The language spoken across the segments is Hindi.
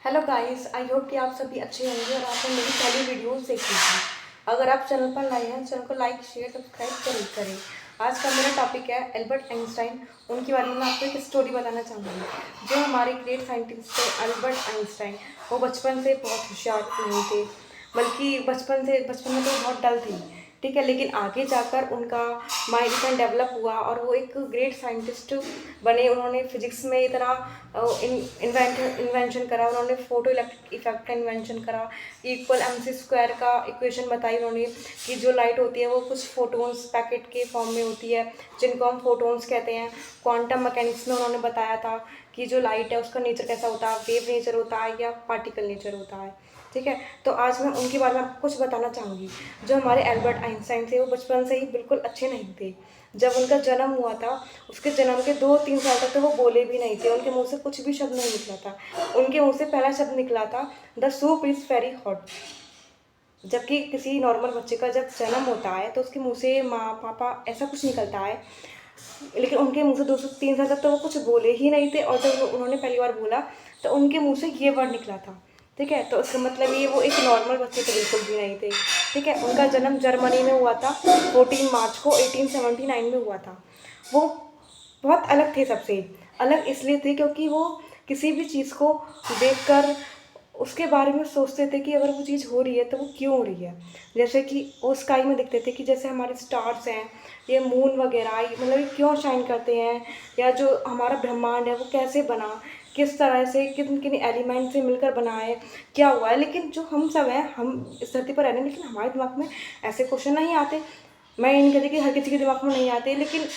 हेलो गाइस, आई होप कि आप सभी अच्छे होंगे और आपने मेरी पहली वीडियोस देखी थी। अगर आप चैनल पर नए हैं, चैनल को लाइक शेयर सब्सक्राइब जरूर करें। आज का मेरा टॉपिक है एल्बर्ट आइंस्टाइन। उनके बारे में मैं आपको एक स्टोरी बताना चाहूँगी। जो हमारे ग्रेट साइंटिस्ट थे एल्बर्ट आइंस्टाइन, वो बचपन से बहुत होशियार नहीं थे, बल्कि बचपन में तो बहुत डल थी। ठीक है, लेकिन आगे जाकर उनका माइंड इतना डेवलप हुआ और वो एक ग्रेट साइंटिस्ट बने। उन्होंने फिजिक्स में इतना इन्वेंशन करा। उन्होंने फोटो इलेक्ट्रिक इफेक्ट का इन्वेंशन करा। इक्वल एम सी स्क्वायर का इक्वेशन बताई उन्होंने कि जो लाइट होती है वो कुछ फोटोन्स पैकेट के फॉर्म में होती है, जिनको हम फोटोन्स कहते हैं। क्वांटम मैकेनिक्स में उन्होंने बताया था कि जो लाइट है उसका नेचर कैसा होता है, वेव नेचर होता है या पार्टिकल नेचर होता है। ठीक है, तो आज मैं उनके बारे में आपको कुछ बताना चाहूँगी। जो हमारे एल्बर्ट आइंस्टाइन थे, वो बचपन से ही बिल्कुल अच्छे नहीं थे। जब उनका जन्म हुआ था, उसके जन्म के 2-3 साल तक तो वो बोले भी नहीं थे। उनके मुंह से कुछ भी शब्द नहीं निकला था। उनके मुंह से पहला शब्द निकला था, the soup is very hot. जबकि किसी नॉर्मल बच्चे का जब जन्म होता है तो उसके मुंह से माँ पापा ऐसा कुछ निकलता है, लेकिन उनके मुंह से 2 से 3 साल तक तो वो कुछ बोले ही नहीं थे। और जब उन्होंने पहली बार बोला तो उनके मुंह से ये वर्ड निकला था। ठीक है, तो उसका मतलब ये वो एक नॉर्मल बच्चे तो बिल्कुल भी नहीं थे। ठीक है, उनका जन्म जर्मनी में हुआ था, 14 मार्च को 1879 में हुआ था। वो बहुत अलग थे सबसे। अलग इसलिए थे क्योंकि वो किसी भी चीज़ को देखकर उसके बारे में सोचते थे कि अगर वो चीज़ हो रही है तो वो क्यों हो रही है। जैसे कि वो स्काई में देखते थे कि जैसे हमारे स्टार्स हैं, ये मून वगैरह, मतलब ये क्यों शाइन करते हैं, या जो हमारा ब्रह्मांड है वो कैसे बना, किस तरह से किन किन एलिमेंट से मिलकर बना है, क्या हुआ है। लेकिन जो हम सब हैं, हम इस धरती पर रह रहे हैं, लेकिन हमारे दिमाग में ऐसे क्वेश्चन नहीं आते। मैं ये नहीं कहती कि हर किसी के दिमाग में नहीं आते, लेकिन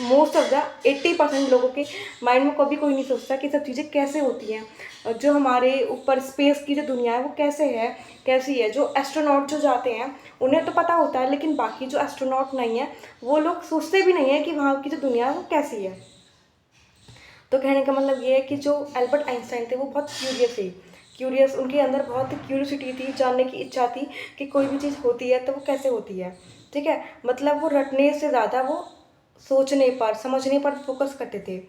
मोस्ट ऑफ द 80% लोगों के माइंड में कभी कोई नहीं सोचता कि सब चीज़ें कैसे होती हैं। और जो हमारे ऊपर स्पेस की जो दुनिया है वो कैसे है, कैसी है। जो एस्ट्रोनॉट जो जाते हैं उन्हें तो पता होता है, लेकिन बाकी जो एस्ट्रोनॉट नहीं है वो लोग सोचते भी नहीं है कि वहाँ की जो दुनिया है वो कैसी है। तो कहने का मतलब ये है कि जो एल्बर्ट आइंस्टाइन थे वो बहुत क्यूरियस थे। क्यूरियस, उनके अंदर बहुत क्यूरियोसिटी थी, जानने की इच्छा थी कि कोई भी चीज़ होती है तो वो कैसे होती है। ठीक है, मतलब वो रटने से ज़्यादा वो सोचने पर, समझने पर फोकस करते थे।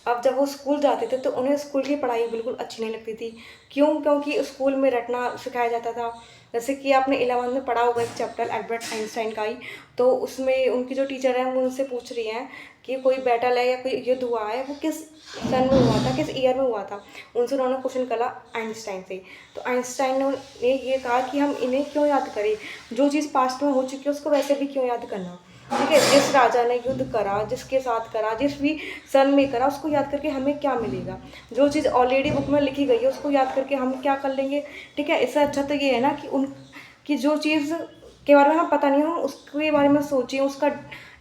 अब जब वो स्कूल जाते थे तो उन्हें स्कूल की पढ़ाई बिल्कुल अच्छी नहीं लगती थी। क्यों? क्योंकि स्कूल में रटना सिखाया जाता था। जैसे कि आपने 11th में पढ़ा होगा एक चैप्टर एल्बर्ट आइंस्टाइन का ही, तो उसमें उनकी जो टीचर है वो उनसे पूछ रही हैं कि कोई बैटल है या कोई युद्ध हुआ है, वो किस सन में हुआ था, किस ईयर में हुआ था। उनसे उन्होंने क्वेश्चन करा आइंस्टाइन से। तो आइंस्टाइन ने ये कहा कि हम इन्हें क्यों याद करें, जो चीज़ पास्ट में हो चुकी है उसको वैसे भी क्यों याद करना। ठीक है, जिस राजा ने युद्ध करा, जिसके साथ करा, जिस भी सन में करा, उसको याद करके हमें क्या मिलेगा। जो चीज़ ऑलरेडी बुक में लिखी गई है उसको याद करके हम क्या कर लेंगे। ठीक है, इससे अच्छा तो ये है ना कि उन कि जो चीज़ के बारे में हमें पता नहीं हो हम उसके बारे में सोचें, उसका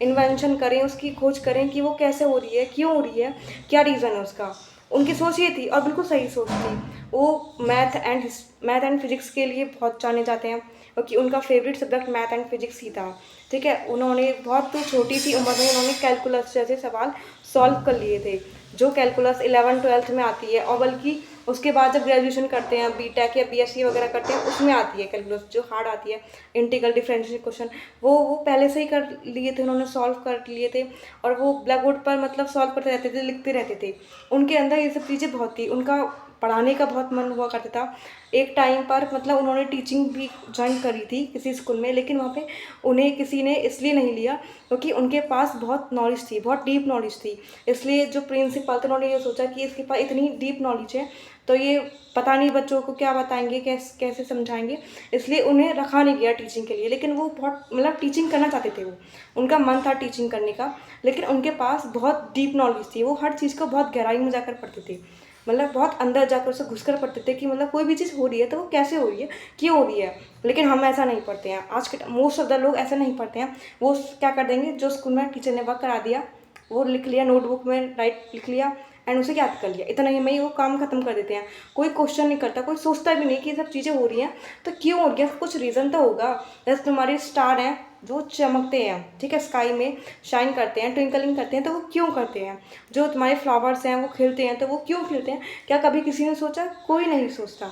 इन्वेंशन करें, उसकी खोज करें कि वो कैसे हो रही है, क्यों हो रही है, क्या रीज़न है उसका। उनकी सोच ये थी, और बिल्कुल सही सोच थी। वो मैथ एंड फिजिक्स के लिए बहुत जाने जाते हैं, क्योंकि उनका favourite subject math and physics ही था। ठीक है, उन्होंने बहुत छोटी सी उम्र में उन्होंने कैलकुलस जैसे सवाल सॉल्व कर लिए थे, जो कैलकुलस 11th-12th में आती है। और बल्कि उसके बाद जब ग्रेजुएशन करते हैं, बीटेक या बीएससी वगैरह करते हैं, उसमें आती है कैलकुलस, जो हार्ड आती है, इंटीग्रल डिफरेंशियल क्वेश्चन। वो पहले से ही कर लिए थे, उन्होंने सॉल्व कर लिए थे। और वो ब्लैक बोर्ड पर मतलब सॉल्व करते रहते थे, लिखते रहते थे। उनके अंदर ये सब चीज़ें बहुत थी। उनका पढ़ाने का बहुत मन हुआ करता था। एक टाइम पर मतलब उन्होंने टीचिंग भी ज्वाइन करी थी किसी स्कूल में, लेकिन वहाँ पे उन्हें किसी ने इसलिए नहीं लिया क्योंकि उनके पास बहुत नॉलेज थी, बहुत डीप नॉलेज थी। इसलिए जो प्रिंसिपल थे उन्होंने ये सोचा कि इसके पास इतनी डीप नॉलेज है तो ये पता नहीं बच्चों को क्या बताएंगे, कैसे समझाएंगे। इसलिए उन्हें रखा नहीं गया टीचिंग के लिए। लेकिन वो बहुत मतलब टीचिंग करना चाहते थे, वो उनका मन था टीचिंग करने का। लेकिन उनके पास बहुत डीप नॉलेज थी, वो हर चीज़ को बहुत गहराई में जाकर पढ़ते थे, मतलब बहुत अंदर जाकर उसे घुस कर पढ़ते थे कि मतलब कोई भी चीज़ हो रही है तो वो कैसे हो रही है, क्यों हो रही है। लेकिन हम ऐसा नहीं पढ़ते हैं, आज के मोस्ट ऑफ द लोग ऐसा नहीं पढ़ते हैं। वो क्या कर देंगे, जो स्कूल में टीचर ने वर्क करा दिया वो लिख लिया, नोटबुक में राइट लिख लिया एंड उसे याद कर लिया, इतना ही में ही वो काम खत्म कर देते हैं। कोई क्वेश्चन नहीं करता, कोई सोचता भी नहीं कि ये सब चीज़ें हो रही हैं तो क्यों हो रही है, कुछ रीज़न तो होगा। जैसे तुम्हारे स्टार हैं जो चमकते हैं, ठीक है, स्काई में शाइन करते हैं, ट्विंकलिंग करते हैं, तो वो क्यों करते हैं। जो तुम्हारे फ्लावर्स हैं वो खिलते हैं, तो वो क्यों खिलते हैं, क्या कभी किसी ने सोचा? कोई नहीं सोचता।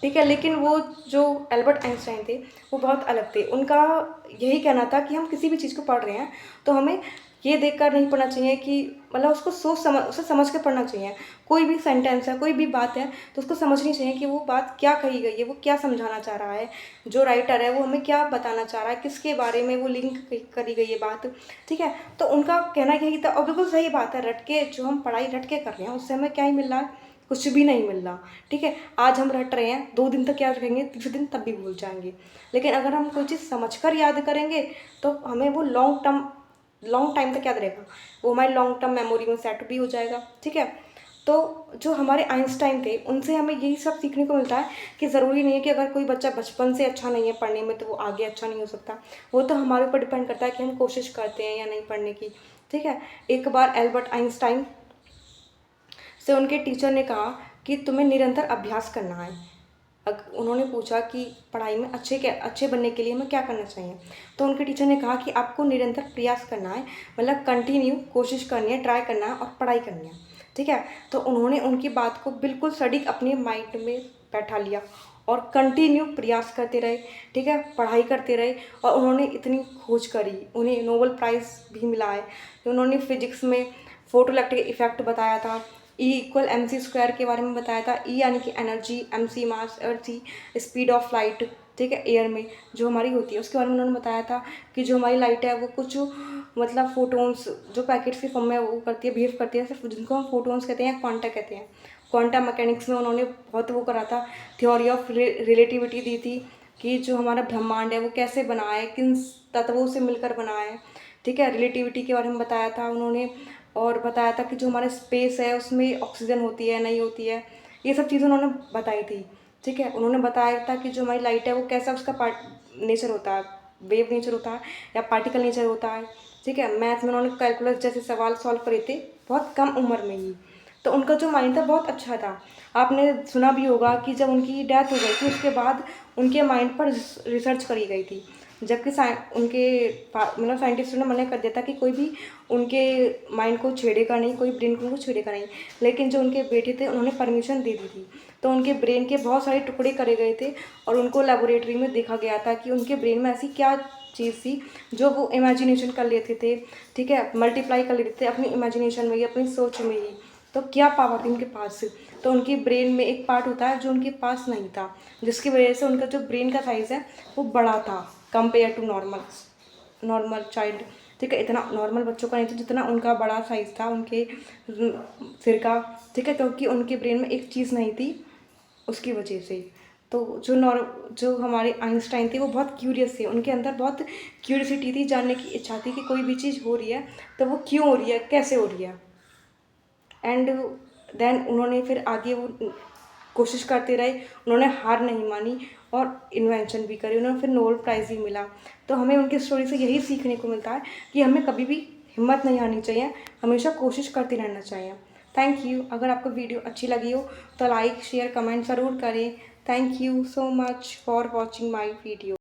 ठीक है, लेकिन वो जो एल्बर्ट आइंस्टाइन थे वो बहुत अलग थे। उनका यही कहना था कि हम किसी भी चीज़ को पढ़ रहे हैं तो हमें ये देखकर नहीं पढ़ना चाहिए कि मतलब उसको उसे समझ के पढ़ना चाहिए। कोई भी सेंटेंस है, कोई भी बात है, तो उसको समझनी चाहिए कि वो बात क्या कही गई है, वो क्या समझाना चाह रहा है, जो राइटर है वो हमें क्या बताना चाह रहा है, किसके बारे में वो लिंक करी गई है बात, ठीक है। तो उनका कहना यही था, और बिल्कुल सही बात है, रट के जो हम पढ़ाई रट के कर रहे हैं उससे हमें क्या ही मिल रहा है, कुछ भी नहीं मिल रहा, ठीक है। आज हम रट रहे हैं, 2 दिन तक याद रखेंगे, तीसरे दिन तब भी भूल जाएंगे। लेकिन अगर हम कोई चीज़ समझ कर याद करेंगे तो हमें वो लॉन्ग टाइम तक याद रहेगा, वो हमारी लॉन्ग टर्म मेमोरी में सेट भी हो जाएगा, ठीक है। तो जो हमारे आइंस्टाइन थे, उनसे हमें यही सब सीखने को मिलता है कि ज़रूरी नहीं है कि अगर कोई बच्चा बचपन से अच्छा नहीं है पढ़ने में तो वो आगे अच्छा नहीं हो सकता। वो तो हमारे ऊपर डिपेंड करता है कि हम कोशिश करते हैं या नहीं पढ़ने की, ठीक है। एक बार एल्बर्ट आइंस्टाइन से उनके टीचर ने कहा कि तुम्हें निरंतर अभ्यास करना है। उन्होंने पूछा कि पढ़ाई में अच्छे बनने के लिए हमें क्या करना चाहिए, तो उनके टीचर ने कहा कि आपको निरंतर प्रयास करना है, मतलब कंटिन्यू कोशिश करनी है, ट्राई करना है और पढ़ाई करनी है, ठीक है। तो उन्होंने उनकी बात को बिल्कुल सटीक अपने माइंड में बैठा लिया और कंटिन्यू प्रयास करते रहे, ठीक है, पढ़ाई करते रहे, और उन्होंने इतनी खोज करी, उन्हें नोबेल प्राइज़ भी मिला है। उन्होंने फिजिक्स में फोटो इलेक्ट्रिक इफेक्ट बताया था, E=mc² के बारे में बताया था। ई यानी कि एनर्जी, mc मास और सी स्पीड ऑफ लाइट, ठीक है, एयर में जो हमारी होती है उसके बारे में उन्होंने बताया था कि जो हमारी लाइट है वो कुछ मतलब फोटोन्स जो पैकेट्स की फॉर्म में वो करती है, बिहेव करती है, सिर्फ जिनको हम फोटोन्स कहते हैं, क्वांटा कहते हैं। क्वांटम मैकेनिक्स में उन्होंने बहुत वो करा था, थ्योरी ऑफ रिलेटिविटी दी थी कि जो हमारा ब्रह्मांड है वो कैसे बना है, किन तत्वों से मिलकर बना है, ठीक है। रिलेटिविटी के बारे में बताया था उन्होंने, और बताया था कि जो हमारा स्पेस है उसमें ऑक्सीजन होती है नहीं होती है, ये सब चीज़ें उन्होंने बताई थी, ठीक है। उन्होंने बताया था कि जो हमारी लाइट है वो कैसा उसका नेचर होता है, वेव नेचर होता है या पार्टिकल नेचर होता है, ठीक है। मैथ में उन्होंने कैलकुलस जैसे सवाल सॉल्व करे थे बहुत कम उम्र में ही। तो उनका जो माइंड था बहुत अच्छा था। आपने सुना भी होगा कि जब उनकी डेथ हो गई थी उसके बाद उनके माइंड पर रिसर्च करी गई थी, जबकि उनके मतलब साइंटिस्टों ने मना कर दिया था कि कोई भी उनके माइंड को छेड़ेगा नहीं, कोई ब्रेन को छेड़ेगा नहीं। लेकिन जो उनके बेटे थे उन्होंने परमिशन दे दी थी, तो उनके ब्रेन के बहुत सारे टुकड़े करे गए थे और उनको लेबोरेटरी में देखा गया था कि उनके ब्रेन में ऐसी क्या चीज़ थी जो वो इमेजिनेशन कर लेते थे, ठीक है, मल्टीप्लाई कर लेते थे अपनी इमेजिनेशन में ही, अपनी सोच में ही। तो क्या पावर थी उनके पास, तो उनकी ब्रेन में एक पार्ट होता है जो उनके पास नहीं था, जिसकी वजह से उनका जो ब्रेन का साइज़ है वो बड़ा था कंपेयर टू नॉर्मल चाइल्ड, ठीक है। इतना नॉर्मल बच्चों का नहीं था जितना उनका बड़ा साइज़ था उनके सिर का, ठीक है, क्योंकि उनके ब्रेन में एक चीज़ नहीं थी उसकी वजह से। तो जो हमारे आइंस्टाइन थे वो बहुत क्यूरियस थे, उनके अंदर बहुत क्यूरियसिटी थी, जानने की इच्छा थी कि कोई भी चीज़ हो रही है तो वो क्यों हो रही है, कैसे हो रही है। एंड देन उन्होंने फिर आगे वो कोशिश करते रहे, उन्होंने हार नहीं मानी और इन्वेंशन भी करी, उन्हें फिर नोबेल प्राइज़ भी मिला। तो हमें उनकी स्टोरी से यही सीखने को मिलता है कि हमें कभी भी हिम्मत नहीं हारनी चाहिए, हमेशा कोशिश करते रहना चाहिए। Thank you. अगर आपको वीडियो अच्छी लगी हो तो लाइक शेयर कमेंट ज़रूर करें। Thank you so much for watching my video.